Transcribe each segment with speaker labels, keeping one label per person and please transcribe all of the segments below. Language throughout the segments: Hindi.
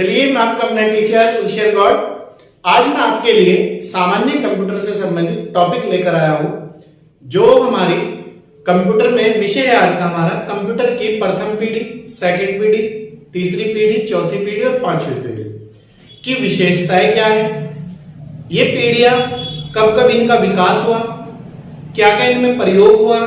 Speaker 1: चलिए, मैं आपका अपना टीचर तुलसी गौड़। आज मैं आपके लिए सामान्य कंप्यूटर से संबंधित टॉपिक लेकर आया हूं, जो हमारी कंप्यूटर में विषय है। आज का हमारा कंप्यूटर की प्रथम पीढ़ी, सेकंड पीढ़ी, तीसरी पीढ़ी, चौथी पीढ़ी और पांचवी पीढ़ी की विशेषताएं क्या है, ये पीढ़ियां कब कब इनका विकास हुआ, क्या क्या इनमें प्रयोग हुआ,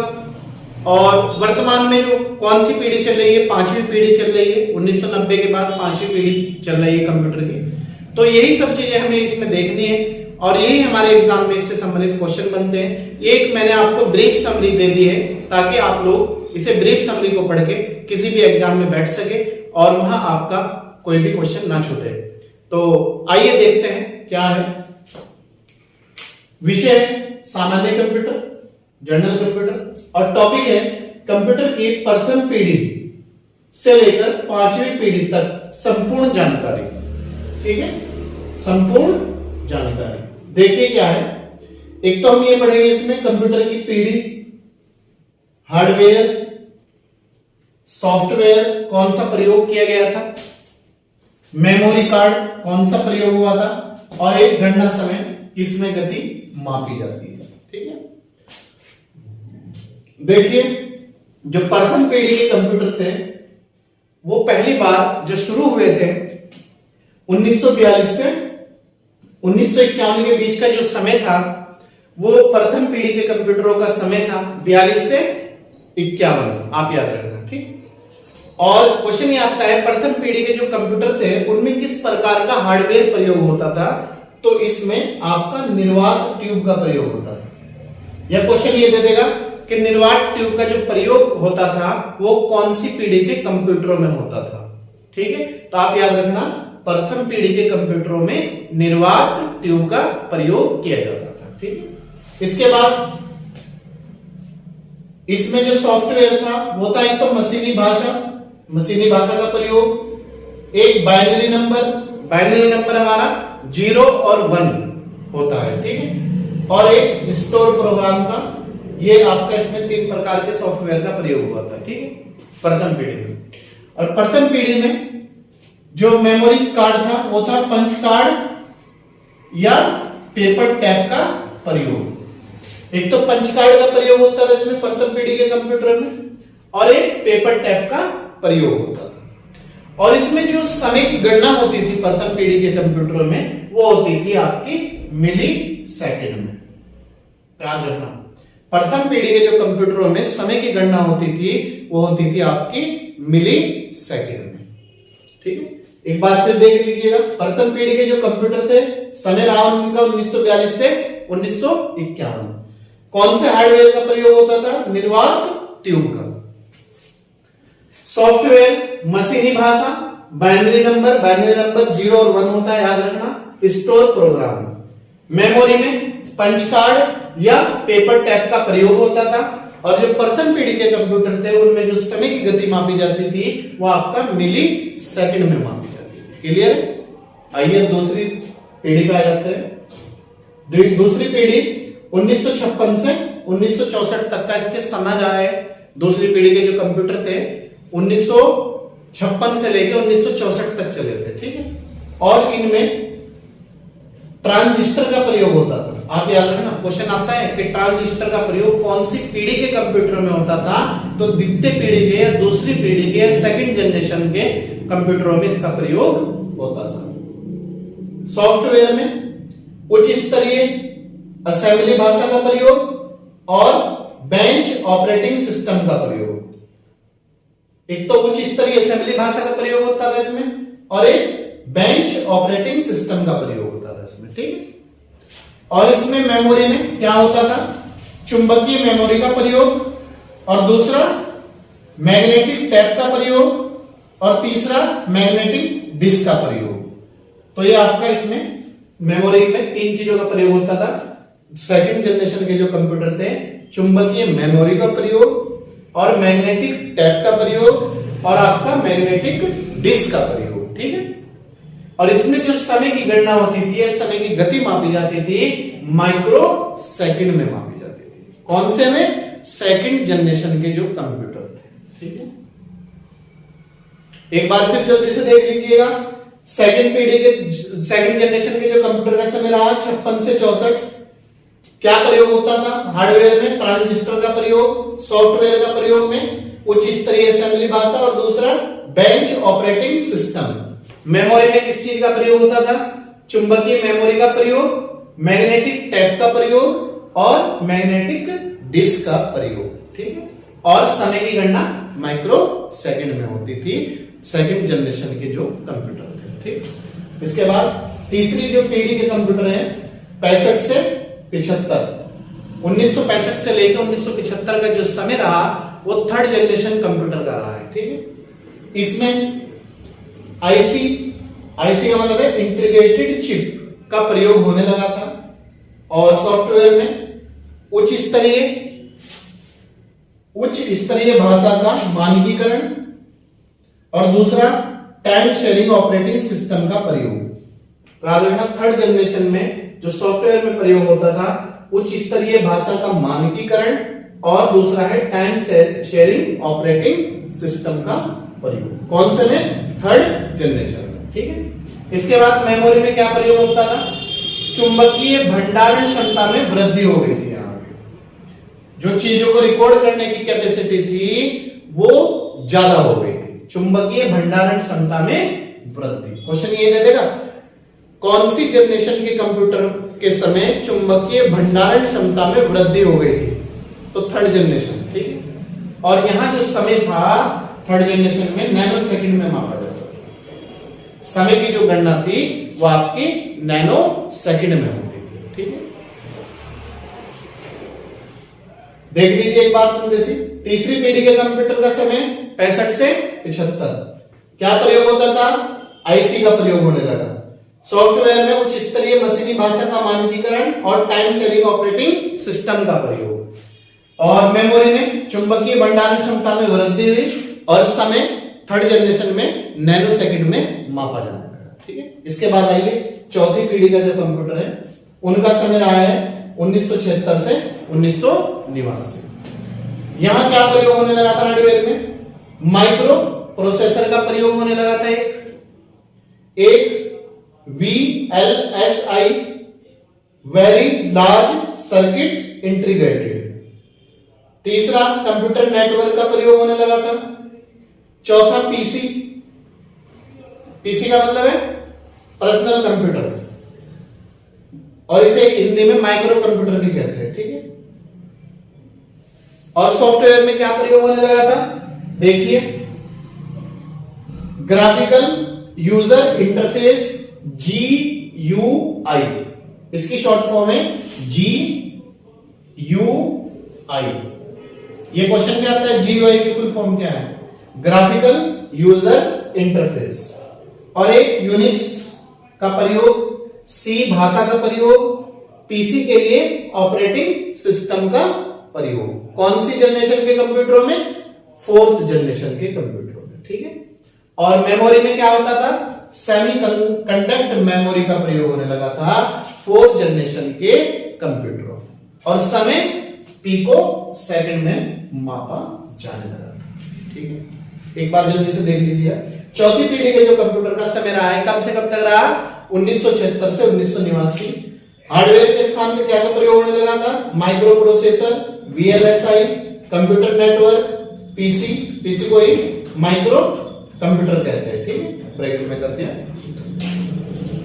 Speaker 1: और वर्तमान में जो कौन सी पीढ़ी चल रही है, पांचवी पीढ़ी चल रही है। 1990 के बाद पांचवी पीढ़ी चल रही है कंप्यूटर की। तो यही सब चीजें हमें इसमें देखनी है और यही हमारे एग्जाम में इससे संबंधित क्वेश्चन बनते हैं। एक मैंने आपको ब्रीफ समरी दे दी है ताकि आप लोग इसे ब्रीफ समरी को पढ़ के किसी भी एग्जाम में बैठ सके और वहां आपका कोई भी क्वेश्चन ना छूटे। तो आइए देखते हैं क्या है। विषय है सामान्य कंप्यूटर, जनरल कंप्यूटर, और टॉपिक है कंप्यूटर की प्रथम पीढ़ी से लेकर पांचवी पीढ़ी तक संपूर्ण जानकारी। ठीक है, संपूर्ण जानकारी। देखिए क्या है, एक तो हम ये पढ़ेंगे इसमें कंप्यूटर की पीढ़ी, हार्डवेयर, सॉफ्टवेयर कौन सा प्रयोग किया गया था, मेमोरी कार्ड कौन सा प्रयोग हुआ था, और एक गणना समय किसमें गति मापी जाती है। ठीक है, देखिए जो प्रथम पीढ़ी के कंप्यूटर थे वो पहली बार जो शुरू हुए थे 1942 से 1951 के बीच का जो समय था वो प्रथम पीढ़ी के कंप्यूटरों का समय था, 42 से 51, आप याद रखना। ठीक, और क्वेश्चन ये आता है प्रथम पीढ़ी के जो कंप्यूटर थे उनमें किस प्रकार का हार्डवेयर प्रयोग होता था, तो इसमें आपका निर्वात ट्यूब का प्रयोग होता था। यह क्वेश्चन ये दे देगा कि निर्वात ट्यूब का जो प्रयोग होता था वो कौन सी पीढ़ी के कंप्यूटरों में होता था। ठीक है, तो आप याद रखना प्रथम पीढ़ी के कंप्यूटरों में निर्वात ट्यूब का प्रयोग किया जाता था। ठीक है, इसके बाद इसमें जो सॉफ्टवेयर था वो था एक तो मशीनी भाषा का प्रयोग, एक बाइनरी नंबर हमारा 0 और 1 होता है। ठीक है, और एक स्टोर प्रोग्राम का, ये आपका इसमें 3 प्रकार के सॉफ्टवेयर का प्रयोग हुआ था। ठीक है, प्रथम पीढ़ी में। और प्रथम पीढ़ी में जो मेमोरी कार्ड था वो था पंच कार्ड या पेपर टैप का प्रयोग। एक तो पंच कार्ड का प्रयोग होता था इसमें प्रथम पीढ़ी के कंप्यूटर में, और एक पेपर टैप का प्रयोग होता था। और इसमें जो समय की गणना होती थी प्रथम पीढ़ी के कंप्यूटरों में वो होती थी आपकी मिली सेकेंड में। याद रखना, प्रथम पीढ़ी के जो कंप्यूटरों में समय की गणना होती थी वो होती थी आपकी मिली सेकेंड में। ठीक है, एक बार फिर देख लीजिएगा, प्रथम पीढ़ी के जो कंप्यूटर थे समय रहा उनका 1942 से 1951। कौन से हार्डवेयर का प्रयोग होता था, निर्वात ट्यूब का। सॉफ्टवेयर मशीनी भाषा, बाइनरी नंबर 0 और 1 होता है, याद रखना। स्टोर प्रोग्राम, मेमोरी में पंच कार्ड या पेपर टैप का प्रयोग होता था। और जो प्रथम पीढ़ी के कंप्यूटर थे उनमें जो समय की गति मापी जाती थी वो आपका मिली सेकंड में मापी जाती थी। क्लियर? आइए दूसरी पीढ़ी पे आ जाते हैं। दूसरी पीढ़ी 1956 से 1964 तक का इसके समय रहा है। दूसरी पीढ़ी के जो कंप्यूटर थे 1956 से लेकर 1964 तक चले थे। ठीक है, और इनमें ट्रांजिस्टर का प्रयोग होता था। आप याद रखना, क्वेश्चन आता है कि ट्रांजिस्टर का प्रयोग कौन सी पीढ़ी के कंप्यूटर में होता था, तो द्वितीय पीढ़ी के या दूसरी पीढ़ी के या सेकंड जनरेशन के कंप्यूटरों में इसका प्रयोग होता था। सॉफ्टवेयर में उच्च स्तरीय असेंबली भाषा का प्रयोग और बेंच ऑपरेटिंग सिस्टम का प्रयोग। एक तो उच्च स्तरीय असेंबली भाषा का प्रयोग होता था इसमें, और एक बेंच ऑपरेटिंग सिस्टम का प्रयोग होता था इसमें। ठीक है, और इसमें मेमोरी में क्या होता था, चुंबकीय मेमोरी का प्रयोग, और दूसरा मैग्नेटिक टैप का प्रयोग, और तीसरा मैग्नेटिक डिस्क का प्रयोग। तो ये आपका इसमें मेमोरी में 3 चीजों का प्रयोग होता था। सेकंड जनरेशन के जो कंप्यूटर थे चुंबकीय मेमोरी का प्रयोग और मैग्नेटिक टैप का प्रयोग और आपका मैग्नेटिक डिस्क का प्रयोग। ठीक है, और इसमें जो समय की गणना होती थी, समय की गति मापी जाती थी माइक्रो सेकंड में मापी जाती थी। कौन से में? सेकंड जनरेशन के जो कंप्यूटर थे। ठीक है, एक बार फिर जल्दी से देख लीजिएगा सेकंड जनरेशन के जो कंप्यूटर का समय रहा 56 से 64, क्या प्रयोग होता था? हार्डवेयर में ट्रांजिस्टर का प्रयोग, सॉफ्टवेयर का प्रयोग में उच्च स्तरीय असेंबली भाषा, और दूसरा बेंच ऑपरेटिंग सिस्टम। मेमोरी में किस चीज का प्रयोग होता था? चुंबकीय मेमोरी का प्रयोग, मैग्नेटिक टेप का प्रयोग और मैग्नेटिक डिस्क का प्रयोग। ठीक है, और समय की गणना माइक्रो सेकंड में होती थी सेकंड जनरेशन के जो कंप्यूटर थे। ठीक, इसके बाद तीसरी जो पीढ़ी के कंप्यूटर है 65 से 75, 1965 से लेकर 1975 का जो समय रहा वो थर्ड जनरेशन कंप्यूटर का रहा है। ठीक है, इसमें आईसी का मतलब है इंटीग्रेटेड चिप का प्रयोग होने लगा था, और सॉफ्टवेयर में उच्च स्तरीय भाषा का मानकीकरण, और दूसरा टाइम शेयरिंग ऑपरेटिंग सिस्टम का प्रयोग। थर्ड जनरेशन में जो सॉफ्टवेयर में प्रयोग होता था उच्च स्तरीय भाषा का मानकीकरण, और दूसरा है टाइम शेयरिंग ऑपरेटिंग सिस्टम का प्रयोग। कौन से में? थर्ड जनरेशन में। ठीक है, इसके बाद मेमोरी में क्या प्रयोग होता था? चुंबकीय भंडारण क्षमता में वृद्धि हो गई थी। यहां जो चीजों को रिकॉर्ड करने की कैपेसिटी थी वो ज्यादा हो गई थी। चुंबकीय भंडारण क्षमता में वृद्धि। क्वेश्चन ये दे देगा कौन सी जनरेशन के कंप्यूटर के समय चुंबकीय भंडारण क्षमता में वृद्धि हो गई थी? तो थर्ड जनरेशन। ठीक है, और यहां जो समय था थर्ड जनरेशन में नैनो सेकंड में मापा जाता था। समय की जो गणना थी वो आपकी नैनो सेकंड में होती थी। ठीक है, देख लीजिए एक बात तुम जैसी तीसरी पीढ़ी के कंप्यूटर का समय 65 से 75, क्या प्रयोग होता था? आईसी का प्रयोग होने लगा। सॉफ्टवेयर में उच्च स्तरीय मशीनी भाषा का मानकीकरण और टाइम शेयरिंग ऑपरेटिंग सिस्टम का प्रयोग, और मेमोरी में चुंबकीय भंडारण क्षमता में वृद्धि हुई, और समय थर्ड जनरेशन में नैनो सेकंड में मापा जाने लगा। ठीक है, इसके बाद आइए चौथी पीढ़ी का जो कंप्यूटर है उनका समय रहा है 1976 से 1989। यहां क्या प्रयोग होने लगा था? हार्डवेयर में माइक्रो प्रोसेसर का प्रयोग होने लगा था। एक VLSI very large circuit integrated. तीसरा कंप्यूटर नेटवर्क का प्रयोग होने लगा था। चौथा पीसी का मतलब है पर्सनल कंप्यूटर, और इसे हिंदी में माइक्रो कंप्यूटर भी कहते हैं। ठीक है, और सॉफ्टवेयर में क्या प्रयोग होने लगा था? देखिए ग्राफिकल यूजर इंटरफेस GUI, इसकी शॉर्ट फॉर्म है GUI। ये क्वेश्चन में आता है GUI की फुल फॉर्म क्या है? Graphical user interface. और एक यूनिक्स का प्रयोग, सी भाषा का प्रयोग, पीसी के लिए ऑपरेटिंग सिस्टम का प्रयोग। कौन सी जनरेशन के कंप्यूटरों में? फोर्थ जनरेशन के कंप्यूटरों में। ठीक है, और मेमोरी में क्या होता था? सेमीकंडक्टर मेमोरी का प्रयोग होने लगा था फोर्थ जनरेशन के कंप्यूटरों में, और समय पिको सेकंड में मापा जाने लगा था। ठीक है, एक बार जल्दी से देख लीजिए चौथी पीढ़ी के जो कंप्यूटर का समय रहा है कब से कब तक रहा? 1976 से 1989। हार्डवेयर के स्थान पे क्या का प्रयोग होने लगा था? Micro processor, VLSI, computer network, PC को ही माइक्रो कंप्यूटर कहते हैं। ठीक है, ब्रैकेट में कर दिया।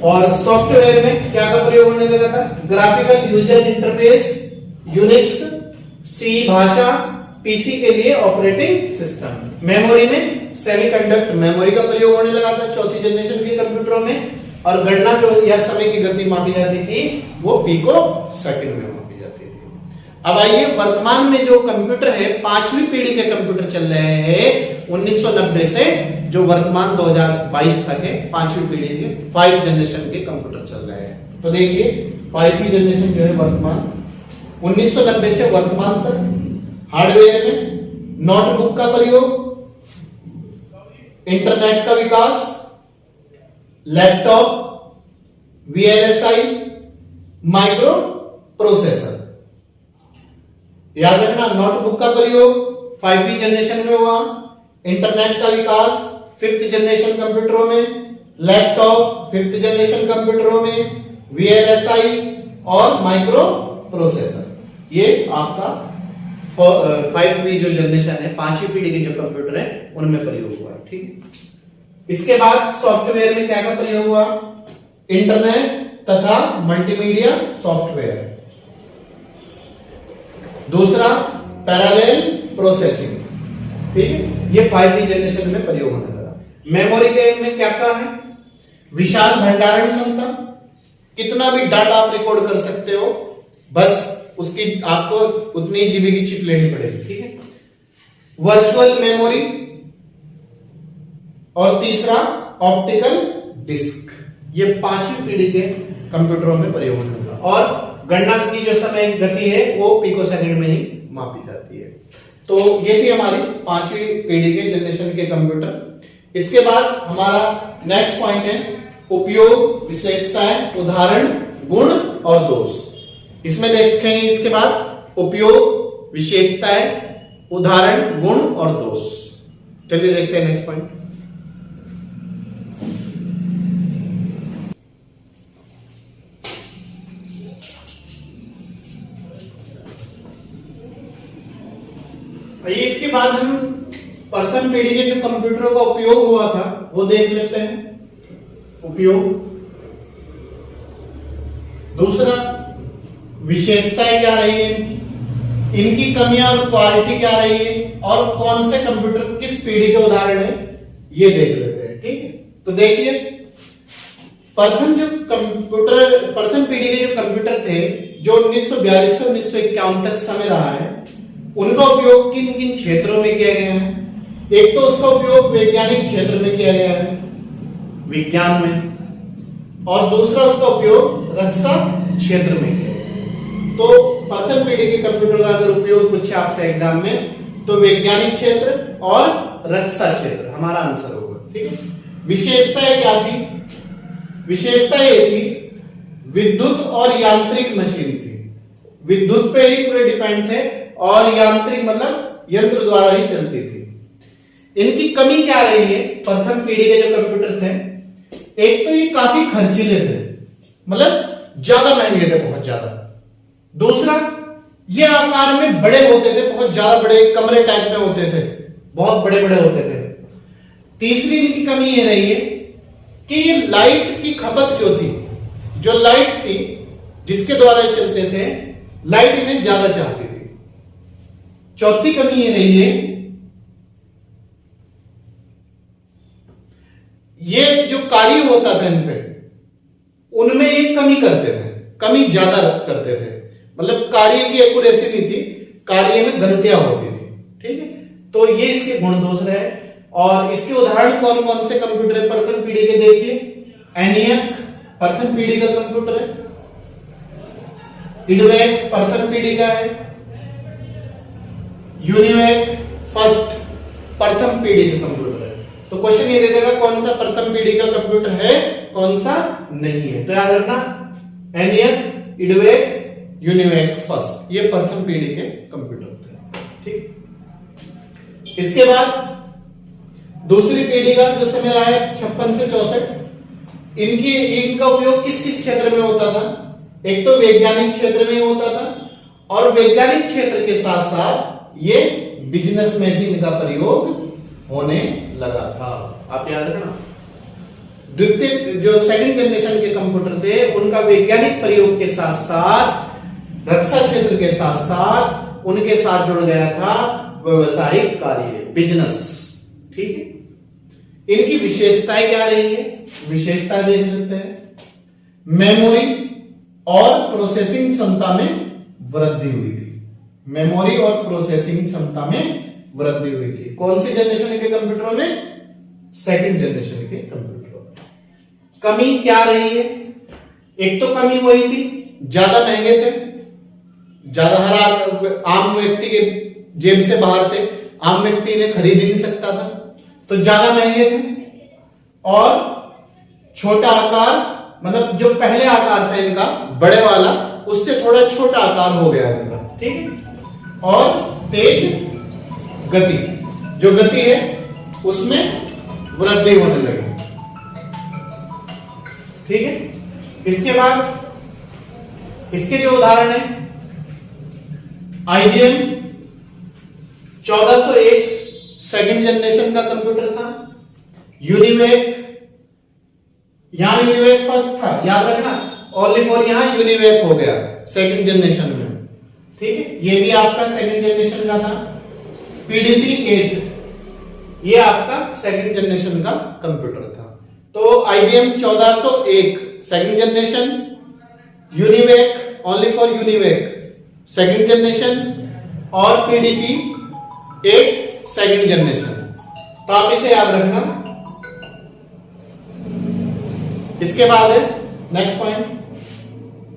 Speaker 1: और सॉफ्टवेयर में क्या का प्रयोग होने लगा था? ग्राफिकल यूजर इंटरफेस, यूनिक्स, सी भाषा, पीसी के लिए ऑपरेटिंग सिस्टम। मेमोरी में सेमीकंडक्टर मेमोरी का प्रयोग होने लगा था चौथी जनरेशन के कंप्यूटरों में, और गणना जो या समय की गति मापी जाती थी वो पिको सेकंड में मापी जाती थी। अब आइए वर्तमान में जो कंप्यूटर है पांचवी पीढ़ी के कंप्यूटर चल रहे हैं 1990 से जो वर्तमान 2022 तक है, पांचवी पीढ़ी के 5 जनरेशन के कंप्यूटर चल रहे हैं। तो देखिए 5वीं जनरेशन जो है वर्तमान 1990 से वर्तमान तक। हार्डवेयर में नोटबुक का प्रयोग, इंटरनेट का विकास, लैपटॉप, VLSI, माइक्रो प्रोसेसर। याद रखना नोटबुक का प्रयोग 5वीं जनरेशन में हुआ, इंटरनेट का विकास 5th जनरेशन कंप्यूटरों में, लैपटॉप 5th जनरेशन कंप्यूटरों में, VLSI और माइक्रो प्रोसेसर, ये आपका 5वीं जो जनरेशन है, 5वीं पीढ़ी के जो कंप्यूटर है उनमें प्रयोग हुआ। ठीक है, इसके बाद सॉफ्टवेयर में क्या का प्रयोग हुआ? इंटरनेट तथा मल्टीमीडिया सॉफ्टवेयर। दूसरा पैरेलल प्रोसेसिंग। ठीक है, ये 5वीं जनरेशन में प्रयोग होने लगा। मेमोरी के में क्या क्या है? विशाल भंडारण क्षमता, कितना भी डाटा आप रिकॉर्ड कर सकते हो, बस उसकी आपको उतनी जीबी की चिप लेनी पड़ेगी। ठीक है, वर्चुअल मेमोरी, और तीसरा ऑप्टिकल डिस्क। ये 5वीं पीढ़ी के कंप्यूटरों में प्रयोग होने लगा। और गणना की जो समय गति है वो पिकोसेकंड में ही मापी जाती है। तो ये थी हमारी 5वीं पीढ़ी के जनरेशन के कंप्यूटर। इसके बाद हमारा नेक्स्ट पॉइंट है उपयोग, विशेषताएं, उदाहरण, गुण और दोष। इसमें देखेंगे इसके बाद उपयोग, विशेषताएं, उदाहरण, गुण और दोष। चलिए देखते हैं नेक्स्ट पॉइंट। इसके बाद हम प्रथम पीढ़ी के जो कंप्यूटरों का उपयोग हुआ था वो देख लेते हैं। उपयोग, दूसरा विशेषताएं क्या रही है, इनकी कमियां और क्वालिटी क्या रही है, और कौन से कंप्यूटर किस पीढ़ी के उदाहरण है ये देख लेते हैं। ठीक है, तो देखिए प्रथम पीढ़ी के जो कंप्यूटर थे जो 1942 से 1951 तक समय रहा है, उनका उपयोग किन किन क्षेत्रों में किया गया है? एक तो उसका उपयोग वैज्ञानिक क्षेत्र में किया गया है, विज्ञान में, और दूसरा उसका उपयोग रक्षा क्षेत्र में किया गया। तो प्रथम पीढ़ी के कंप्यूटर का अगर उपयोग पूछे आपसे एग्जाम में तो वैज्ञानिक क्षेत्र और रक्षा क्षेत्र हमारा आंसर होगा। ठीक है, विशेषताएं क्या थी? विशेषता ये थी विद्युत और यांत्रिक मशीन थी, विद्युत पे ही पूरे डिपेंड थे और यांत्रिक मतलब यंत्र द्वारा ही चलती थी। इनकी कमी क्या रही है? प्रथम पीढ़ी के जो कंप्यूटर थे, एक तो ये काफी खर्चीले थे, मतलब ज्यादा महंगे थे, बहुत ज्यादा। दूसरा ये आकार में बड़े होते थे, बहुत ज्यादा बड़े कमरे टाइप में होते थे, बहुत बड़े बड़े होते थे। तीसरी इनकी कमी ये रही है कि ये लाइट की खपत जो थी, जो लाइट थी जिसके द्वारा चलते थे, लाइट इन्हें ज्यादा चाहती थी। चौथी कमी ये रही है, ये जो कार्य होता था इन पे, उनमें एक कमी करते थे, कमी ज्यादा करते थे, मतलब कार्य की एक्यूरेसी नहीं थी, कार्य में गलतियां होती थी। ठीक है, तो ये इसके गुण दोष रहे। और इसके उदाहरण कौन कौन से कंप्यूटर है प्रथम पीढ़ी के? देखिए एनियक प्रथम पीढ़ी का कंप्यूटर है, इडवेक प्रथम पीढ़ी का है, यूनिवेक फर्स्ट प्रथम पीढ़ी का कंप्यूटर है। तो क्वेश्चन ये दे देगा कौन सा प्रथम पीढ़ी का कंप्यूटर है, कौन सा नहीं है। तो याद रखना एनियक, इडवेक, यूनिवेक फर्स्ट, ये प्रथम पीढ़ी के कंप्यूटर थे। ठीक, इसके बाद दूसरी पीढ़ी का जो समय रहा है 56 से 64, इनका उपयोग किस किस क्षेत्र में होता था? एक तो वैज्ञानिक क्षेत्र में होता था, और वैज्ञानिक क्षेत्र के साथ साथ ये बिजनेस में भी इनका प्रयोग होने लगा था। आप याद रखना, द्वितीय जो सेकंड जनरेशन के कंप्यूटर थे उनका वैज्ञानिक प्रयोग के साथ साथ रक्षा क्षेत्र के साथ साथ उनके साथ जुड़ गया था व्यवसायिक कार्य, बिजनेस। ठीक है, इनकी विशेषताएं क्या रही है? विशेषता देख लेते हैं। मेमोरी और प्रोसेसिंग क्षमता में वृद्धि हुई थी, मेमोरी और प्रोसेसिंग क्षमता में वृद्धि हुई थी। कौन सी जनरेशन के कंप्यूटरों में? सेकंड जनरेशन के कंप्यूटरों में। कमी क्या रही है? एक तो कमी वही थी, ज्यादा महंगे थे, ज्यादा हर आम व्यक्ति के जेब से बाहर थे, आम व्यक्ति इन्हें खरीद ही नहीं सकता था, तो ज्यादा महंगे थे। और छोटा आकार, मतलब जो पहले आकार था इनका बड़े वाला, उससे थोड़ा छोटा आकार हो गया इनका। ठीक है, और तेज गति, जो गति है उसमें वृद्धि होने लगी। इसके बाद इसके जो उदाहरण है, IBM 1401 सेकंड जनरेशन का कंप्यूटर था। यूनिवेक, यहां यूनिवेक फर्स्ट था, याद रखना, ओनली फॉर यहां यूनिवेक हो गया सेकंड जनरेशन में, ठीक है, ये भी आपका सेकंड जनरेशन का था। PDP 8 ये आपका सेकंड जनरेशन का कंप्यूटर था। तो IBM 1401 second generation, UNIVAC only for UNIVAC second generation, और PDP 8 सेकंड जनरेशन। तो आप इसे याद रखना। इसके बाद है नेक्स्ट पॉइंट,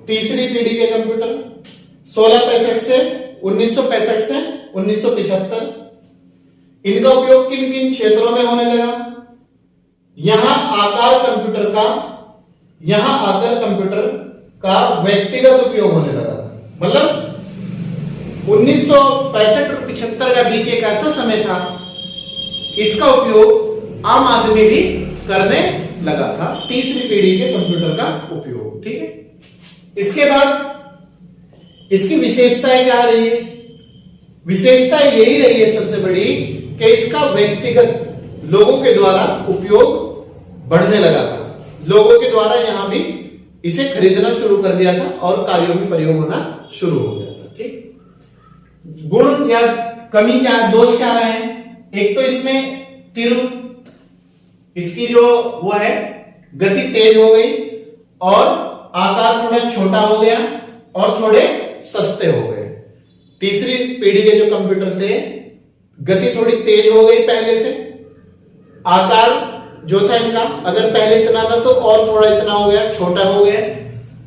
Speaker 1: तीसरी पीढ़ी के कंप्यूटर 1665 से 1965 से 1975। इनका उपयोग किन किन क्षेत्रों में होने लगा? यहां आकर कंप्यूटर का व्यक्तिगत उपयोग होने लगा था। मतलब 1965 और 75 का बीच एक ऐसा समय था, इसका उपयोग आम आदमी भी करने लगा था, तीसरी पीढ़ी के कंप्यूटर का उपयोग, ठीक है। इसके बाद इसकी विशेषताएं क्या रही है? विशेषता यही रही है सबसे बड़ी कि इसका व्यक्तिगत लोगों के द्वारा उपयोग बढ़ने लगा था। लोगों के द्वारा यहां भी इसे खरीदना शुरू कर दिया था और कार्यों में प्रयोग होना शुरू हो गया था, ठीक। गुण या कमी क्या, दोष क्या रहे हैं? एक तो इसमें इसकी जो वो है गति तेज हो गई और आकार थोड़ा छोटा हो गया और थोड़े सस्ते हो गए। तीसरी पीढ़ी के जो कंप्यूटर थे, गति थोड़ी तेज हो गई पहले से, आकार जो था इनका अगर पहले इतना था तो और थोड़ा इतना हो गया, छोटा हो गया।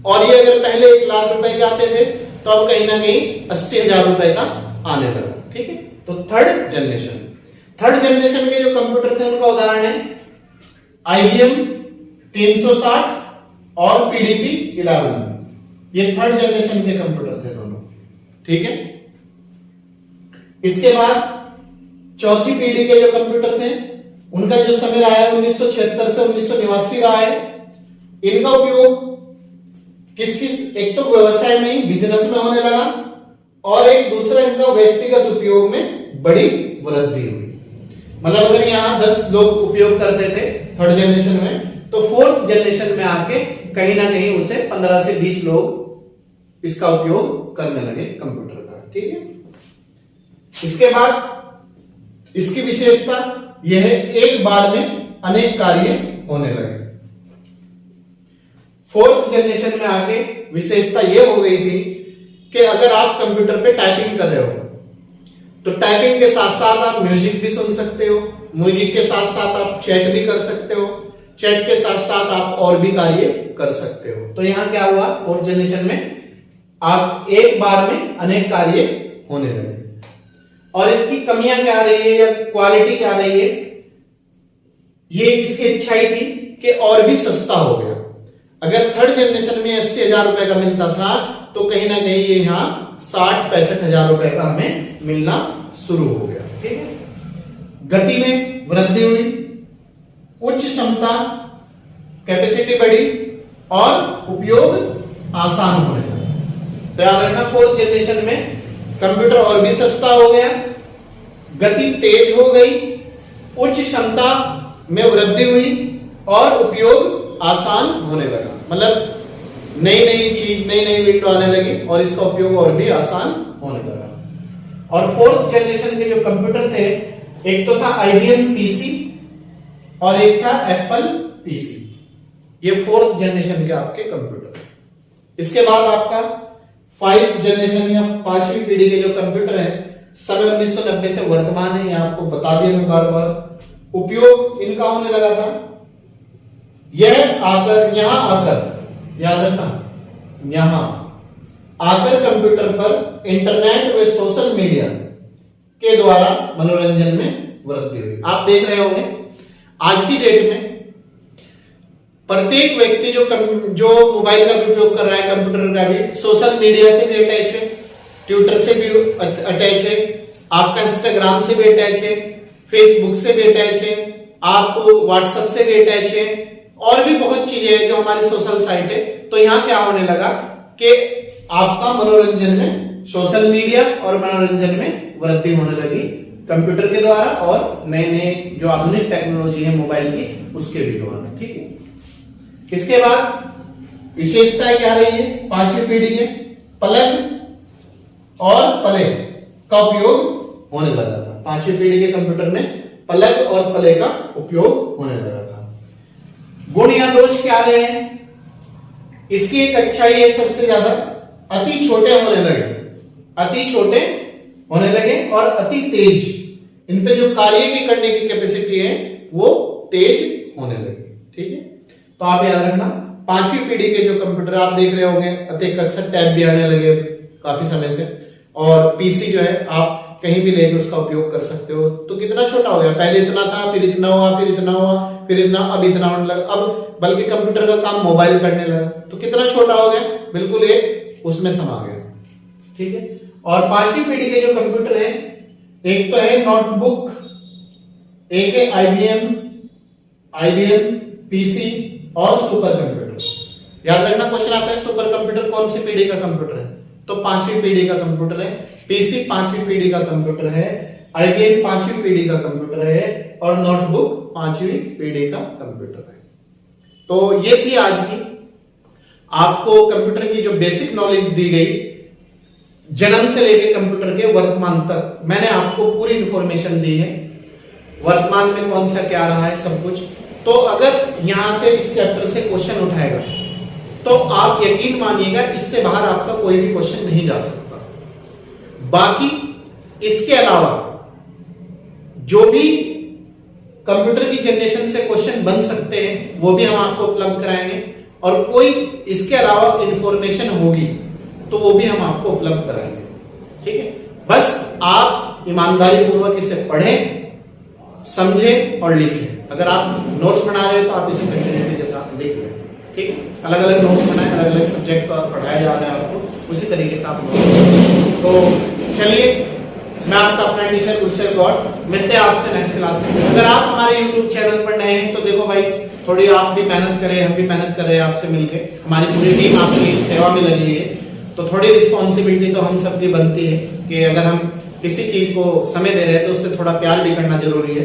Speaker 1: और ये अगर पहले 1 लाख रुपए के आते थे तो अब कहीं ना कहीं 80,000 रुपए का आने लगा, ठीक है। तो थर्ड जनरेशन के जो कंप्यूटर थे उनका उदाहरण है IBM 360 और PDP 11। ये थर्ड जनरेशन के कंप्यूटर थे दोनों, ठीक है। इसके बाद चौथी पीढ़ी के जो कंप्यूटर थे उनका जो समय रहा है 1976 से 1989 रहा है। इनका उपयोग किस एक तो व्यवसाय में, बिजनेस में होने लगा और एक दूसरा इनका व्यक्तिगत उपयोग में बड़ी वृद्धि हुई। मतलब अगर यहां 10 लोग उपयोग करते थे थर्ड जनरेशन में, तो फोर्थ जनरेशन में आके कहीं ना कहीं उसे 15 से 20 लोग इसका उपयोग करने लगे कंप्यूटर का, ठीक है। इसके बाद इसकी विशेषता यह है एक बार में अनेक कार्य होने लगे। फोर्थ जनरेशन में आगे विशेषता यह हो गई थी कि अगर आप कंप्यूटर पे टाइपिंग कर रहे हो तो टाइपिंग के साथ साथ आप म्यूजिक भी सुन सकते हो, म्यूजिक के साथ साथ आप चैट भी कर सकते हो, चैट के साथ साथ आप और भी कार्य कर सकते हो। तो यहां क्या हुआ, फोर्थ जनरेशन में आप एक बार में अनेक कार्य होने लगे। और इसकी कमियां क्या रही है या क्वालिटी क्या रही है? ये इसकी इच्छा ही थी कि और भी सस्ता हो गया। अगर थर्ड जनरेशन में 80,000 रुपए का मिलता था तो कहीं ना कहीं ये यहां 60-65,000 रुपए का हमें मिलना शुरू हो गया, ठीक है। गति में वृद्धि हुई, उच्च क्षमता कैपेसिटी बढ़ी और उपयोग आसान होने लगा। तो याद रखना, फोर्थ जनरेशन में कंप्यूटर और भी सस्ता हो गया, गति तेज हो गई, उच्च क्षमता में वृद्धि हुई और उपयोग आसान होने लगा। मतलब नई चीज, नई विंडो आने लगी और इसका उपयोग और भी आसान होने लगा। और फोर्थ जनरेशन के जो कंप्यूटर थे, एक तो था IBM PC और एक था Apple PC। ये फोर्थ जनरेशन के आपके कंप्यूटर। इसके बाद आपका 5 जनरेशन या 5वीं पीढ़ी के जो कंप्यूटर है, समय 1990 से वर्तमान है, यहां आपको बता दिया मैं बार बार। उपयोग इनका होने लगा था, यहां आकर याद रखना, यहां आकर कंप्यूटर पर इंटरनेट व सोशल मीडिया के द्वारा मनोरंजन में वृद्धि हुई। आप देख रहे होंगे आज की डेट में प्रत्येक व्यक्ति जो मोबाइल का भी उपयोग कर रहा है, कंप्यूटर का भी, सोशल मीडिया से भी अटैच है, ट्विटर से भी अटैच है, आपका इंस्टाग्राम से भी अटैच है, फेसबुक से भी अटैच है, आप व्हाट्सएप से भी अटैच है और भी बहुत चीजें हैं जो हमारी सोशल साइट है तो यहां क्या होने लगा कि आपका मनोरंजन में, सोशल मीडिया और मनोरंजन में वृद्धि होने लगी कंप्यूटर के द्वारा और नए नए जो आधुनिक टेक्नोलॉजी है मोबाइल की उसके भी द्वारा। ठीक है। इसके बाद विशेषताएं क्या रही है? पांचवी पीढ़ी में प्लग और प्ले का उपयोग होने लगा था। पांचवी पीढ़ी के कंप्यूटर में प्लग और प्ले का उपयोग होने लगा था। गुण या दोष क्या रहे हैं? इसकी एक अच्छाई है सबसे ज्यादा, अति छोटे होने लगे, अति छोटे होने लगे और अति तेज। इन पे जो कार्य की करने की कैपेसिटी है वो तेज होने लगी। ठीक है, तो आप याद रखना पांचवी पीढ़ी के जो कंप्यूटर आप देख रहे होंगे अधिक अक्सर टैब भी आने लगे काफी समय से, और पीसी जो है आप कहीं भी लेके उसका उपयोग कर सकते हो। तो कितना छोटा हो गया, पहले इतना था, फिर इतना हुआ, फिर इतना हुआ, फिर इतना, अब इतना होने लगा, अब बल्कि कंप्यूटर का काम मोबाइल करने लगा। तो कितना छोटा हो गया, बिल्कुल ये उसमें समा गया। ठीक है, और पांचवी पीढ़ी के जो कंप्यूटर है, एक तो है नोटबुक, एक है आईबीएम पीसी और सुपर कंप्यूटर। याद रखना क्वेश्चन आता है सुपर कंप्यूटर कौन सी पीढ़ी का कंप्यूटर है? तो पांचवी पीढ़ी का कंप्यूटर है, पीसी पांचवी पीढ़ी का कंप्यूटर है, आईबीएम पांचवी पीढ़ी का कंप्यूटर है और नोटबुक पांचवी पीढ़ी का कंप्यूटर है। तो ये थी आज की आपको कंप्यूटर की जो बेसिक नॉलेज दी गई, जन्म से लेकर कंप्यूटर के वर्तमान तक मैंने आपको पूरी इंफॉर्मेशन दी है, वर्तमान में कौन सा क्या रहा है सब कुछ। तो अगर यहां से इस चैप्टर से क्वेश्चन उठाएगा तो आप यकीन मानिएगा इससे बाहर आपका कोई भी क्वेश्चन नहीं जा सकता। बाकी इसके अलावा जो भी कंप्यूटर की जनरेशन से क्वेश्चन बन सकते हैं वो भी हम आपको उपलब्ध कराएंगे, और कोई इसके अलावा इंफॉर्मेशन होगी तो वो भी हम आपको उपलब्ध कराएंगे। ठीक है, बस आप ईमानदारी पूर्वक इसे पढ़ें, समझें और लिखें। अगर आप नोट्स बना रहे हो तो आप इसे कंटिन्यूटी के साथ लिख लें। ठीक है, अलग अलग नोट्स बनाए, अलग अलग सब्जेक्ट का पढ़ाया जा रहा है आपको, उसी तरीके से आप नोट्स। तो चलिए, मैं आपका अपना टीचर गुलशन गौड़, मिलते हैं आपसे नेक्स्ट क्लास में। अगर आप हमारे यूट्यूब चैनल पर नए हैं तो देखो भाई, थोड़ी आप भी मेहनत करें, हम भी मेहनत कर रहे हैं आपसे मिलके, हमारी पूरी टीम आपकी सेवा में लगी है। तो थोड़ी रिस्पॉन्सिबिलिटी तो हम सबकी बनती है कि अगर हम किसी चीज को समय दे रहे हैं तो उससे थोड़ा प्यार भी करना जरूरी है।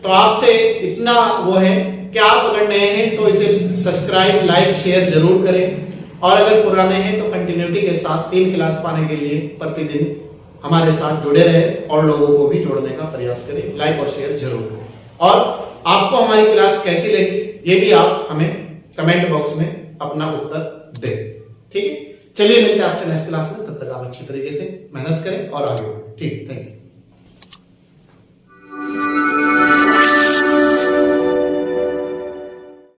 Speaker 1: तो आपसे इतना वो है कि आप अगर नए हैं तो इसे सब्सक्राइब, लाइक, शेयर जरूर करें, और अगर पुराने हैं तो कंटिन्यूटी के साथ 3 क्लास पाने के लिए प्रतिदिन हमारे साथ जुड़े रहे और लोगों को भी जोड़ने का प्रयास करें। लाइक और शेयर जरूर करें, और आपको हमारी क्लास कैसी लगी ये भी आप हमें कमेंट बॉक्स में अपना उत्तर दें। ठीक है, चलिए मिलते हैं आपसे नेक्स्ट क्लास में, तब तक आप अच्छी तरीके से मेहनत करें और आगे बढ़ें। ठीक, थैंक यू।